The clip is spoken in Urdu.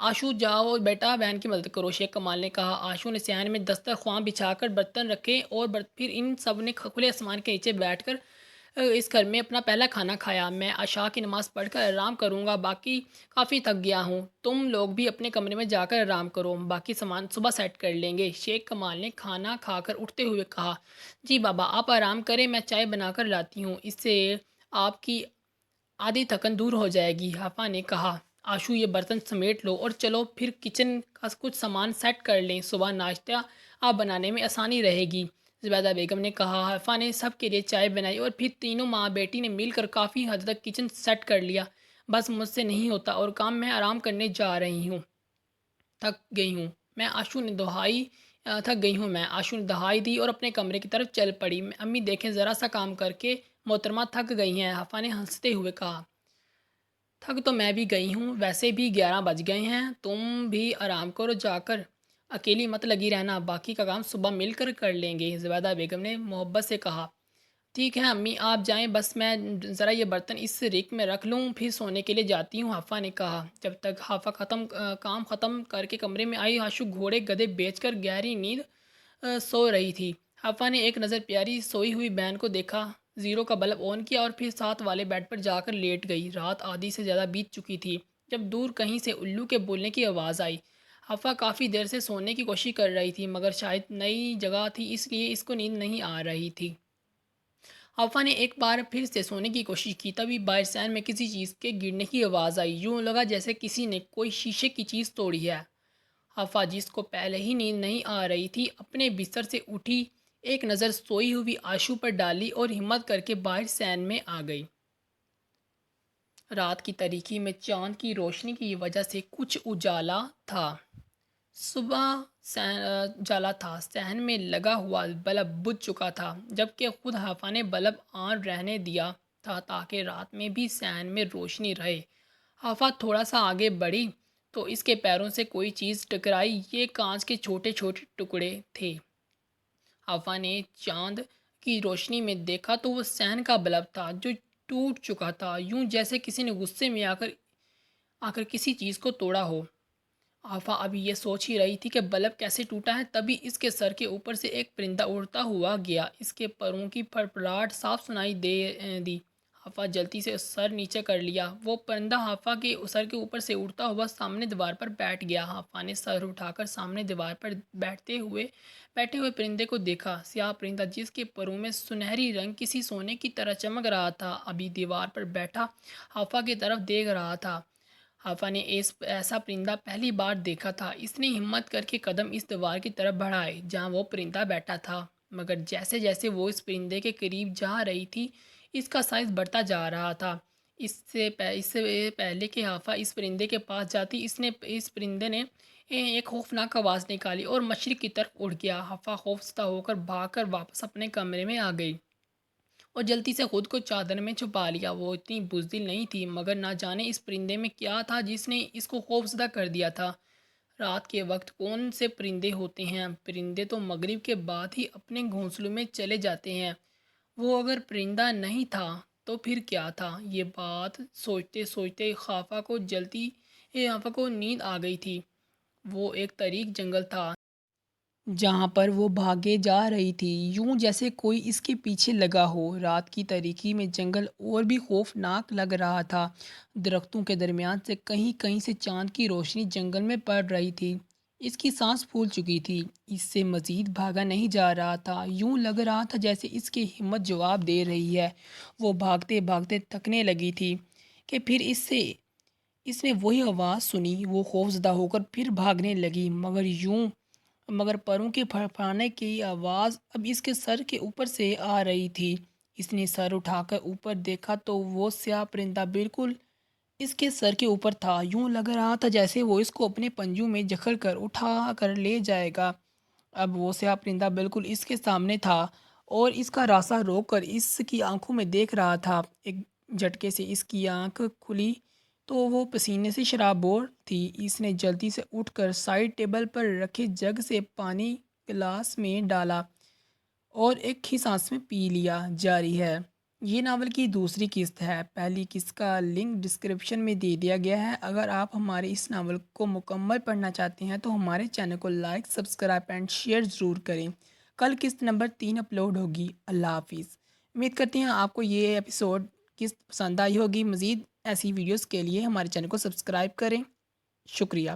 آشو جاؤ بیٹا بہن کی مدد کرو، شیخ کمال نے کہا۔ آشو نے صحن میں دسترخوان بچھا کر برتن رکھے اور پھر ان سب نے کھلے آسمان کے نیچے بیٹھ کر اس گھر میں اپنا پہلا کھانا کھایا۔ میں عشاء کی نماز پڑھ کر آرام کروں گا، باقی کافی تھک گیا ہوں، تم لوگ بھی اپنے کمرے میں جا کر آرام کرو، باقی سامان صبح سیٹ کر لیں گے۔ شیخ کمال نے کھانا کھا کر اٹھتے ہوئے کہا، جی بابا آپ آرام کریں، میں چائے بنا کر لاتی ہوں، اس سے آپ کی آدھی تھکن دور ہو جائے گی۔ حافظ نے کہا، آشو یہ برتن سمیٹ لو اور چلو پھر کچن کا کچھ سامان سیٹ کر لیں، صبح ناشتہ آپ بنانے میں آسانی رہے گی۔ زبیدہ بیگم نے کہا۔ حافظ نے سب کے لیے چائے بنائی اور پھر تینوں ماں بیٹی نے مل کر کافی حد تک کچن سیٹ کر لیا۔ بس مجھ سے نہیں ہوتا اور کام میں آرام کرنے جا رہی ہوں، تھک گئی ہوں میں آشو نے دہائی تھک گئی ہوں میں آشو نے دہائی دی اور اپنے کمرے کی طرف چل پڑی۔ امی دیکھیں ذرا سا کام کر کے محترمہ تھک گئی ہیں، حافظ نے ہنستے ہوئے کہا۔ تھک تو میں بھی گئی ہوں، ویسے بھی 11 بج گئے ہیں، تم بھی آرام کرو جا کر، اکیلی مت لگی رہنا، باقی کا کام صبح مل کر کر لیں گے۔ زبیدہ بیگم نے محبت سے کہا، ٹھیک ہے امی آپ جائیں، بس میں ذرا یہ برتن اس ریک میں رکھ لوں، پھر سونے کے لیے جاتی ہوں، حافظ نے کہا۔ جب تک حافظ کام ختم کر کے کمرے میں آئی، آشو گھوڑے گدھے بیچ کر گہری نیند سو رہی تھی۔ حافظ نے ایک نظر پیاری سوئی ہوئی بہن کو دیکھا، زیرو کا بلب آن کیا اور پھر ساتھ والے بیڈ پر جا کر لیٹ گئی۔ رات آدھی سے زیادہ بیت چکی تھی جب دور کہیں سے الو کے بولنے کی آواز آئی۔ حافظ کافی دیر سے سونے کی کوشش کر رہی تھی، مگر شاید نئی جگہ تھی اس لیے اس کو نیند نہیں آ رہی تھی۔ حافظ نے ایک بار پھر سے سونے کی کوشش کی، تبھی باہر صحن میں کسی چیز کے گرنے کی آواز آئی، یوں لگا جیسے کسی نے کوئی شیشے کی چیز توڑی ہے۔ حافظ جس کو پہلے ہی نیند نہیں آ رہی تھی اپنے بستر سے اٹھی، ایک نظر سوئی ہوئی آشو پر ڈالی اور ہمت کر کے باہر صحن میں آ گئی۔ رات کی تاریکی میں چاند کی روشنی کی وجہ سے کچھ اجالا تھا۔ صبح جالا تھا، صحن میں لگا ہوا بلب بجھ چکا تھا، جبکہ خود حافظ نے بلب آن رہنے دیا تھا تاکہ رات میں بھی صحن میں روشنی رہے۔ حافظ تھوڑا سا آگے بڑھی تو اس کے پیروں سے کوئی چیز ٹکرائی، یہ کانچ کے چھوٹے چھوٹے ٹکڑے تھے۔ حافظ نے چاند کی روشنی میں دیکھا تو وہ صحن کا بلب تھا جو ٹوٹ چکا تھا، یوں جیسے کسی نے غصے میں آ کر کسی چیز کو توڑا ہو۔ حافظ ابھی یہ سوچ ہی رہی تھی کہ بلب کیسے ٹوٹا ہے، تبھی اس کے سر کے اوپر سے ایک پرندہ اڑتا ہوا گیا، اس کے پروں کی پھڑپھڑاہٹ صاف سنائی دی۔ حافظ جلدی سے سر نیچے کر لیا، وہ پرندہ حافظ کے سر کے اوپر سے اڑتا ہوا سامنے دیوار پر بیٹھ گیا۔ حافظ نے سر اٹھا کر سامنے دیوار پر بیٹھے ہوئے پرندے کو دیکھا، سیاہ پرندہ جس کے پروں میں سنہری رنگ کسی سونے کی طرح چمک رہا تھا، ابھی دیوار پر بیٹھا حافظ کی طرف دیکھ رہا تھا۔ حافظ نے ایسا پرندہ پہلی بار دیکھا تھا، اس نے ہمت کر کے قدم اس دیوار کی طرف بڑھائے جہاں وہ پرندہ بیٹھا تھا، مگر جیسے جیسے وہ اس پرندے کے قریب جا رہی تھی اس کا سائز بڑھتا جا رہا تھا۔ اس سے پہلے کہ حافظ اس پرندے کے پاس جاتی، اس پرندے نے ایک خوفناک آواز نکالی اور مشرق کی طرف اڑ گیا۔ حافظ خوفزدہ ہو کر بھاگ کر واپس اپنے کمرے میں آ گئی اور جلدی سے خود کو چادر میں چھپا لیا۔ وہ اتنی بزدل نہیں تھی، مگر نہ جانے اس پرندے میں کیا تھا جس نے اس کو خوفزدہ کر دیا تھا۔ رات کے وقت کون سے پرندے ہوتے ہیں؟ پرندے تو مغرب کے بعد ہی اپنے گھونسلوں میں چلے جاتے ہیں، وہ اگر پرندہ نہیں تھا تو پھر کیا تھا؟ یہ بات سوچتے سوچتے حافظ کو نیند آ گئی تھی۔ وہ ایک تاریک جنگل تھا جہاں پر وہ بھاگے جا رہی تھی، یوں جیسے کوئی اس کے پیچھے لگا ہو۔ رات کی تاریکی میں جنگل اور بھی خوفناک لگ رہا تھا، درختوں کے درمیان سے کہیں کہیں سے چاند کی روشنی جنگل میں پڑ رہی تھی۔ اس کی سانس پھول چکی تھی، اس سے مزید بھاگا نہیں جا رہا تھا، یوں لگ رہا تھا جیسے اس کی ہمت جواب دے رہی ہے۔ وہ بھاگتے بھاگتے تھکنے لگی تھی کہ پھر اس نے وہی آواز سنی، وہ خوفزدہ ہو کر پھر بھاگنے لگی، مگر پروں کے پھڑپڑانے کی آواز اب اس کے سر کے اوپر سے آ رہی تھی۔ اس نے سر اٹھا کر اوپر دیکھا تو وہ سیاہ پرندہ بالکل اس کے سر کے اوپر تھا، یوں لگ رہا تھا جیسے وہ اس کو اپنے پنجوں میں جکڑ کر اٹھا کر لے جائے گا۔ اب وہ سیاہ پرندہ بالکل اس کے سامنے تھا اور اس کا راستہ روک کر اس کی آنکھوں میں دیکھ رہا تھا۔ ایک جھٹکے سے اس کی آنکھ کھلی تو وہ پسینے سے شرابور تھی۔ اس نے جلدی سے اٹھ کر سائڈ ٹیبل پر رکھے جگ سے پانی گلاس میں ڈالا اور ایک ہی سانس میں پی لیا۔ جاری ہے۔ یہ ناول کی دوسری قسط ہے، پہلی قسط کا لنک ڈسکرپشن میں دے دیا گیا ہے۔ اگر آپ ہمارے اس ناول کو مکمل پڑھنا چاہتے ہیں تو ہمارے چینل کو لائک، سبسکرائب اینڈ شیئر ضرور کریں۔ کل قسط نمبر 3 اپلوڈ ہوگی۔ اللہ حافظ۔ امید کرتے ہیں آپ کو یہ ایپیسوڈ قسط پسند آئی ہوگی۔ مزید ایسی ویڈیوز کے لیے ہمارے چینل کو سبسکرائب کریں۔ شکریہ۔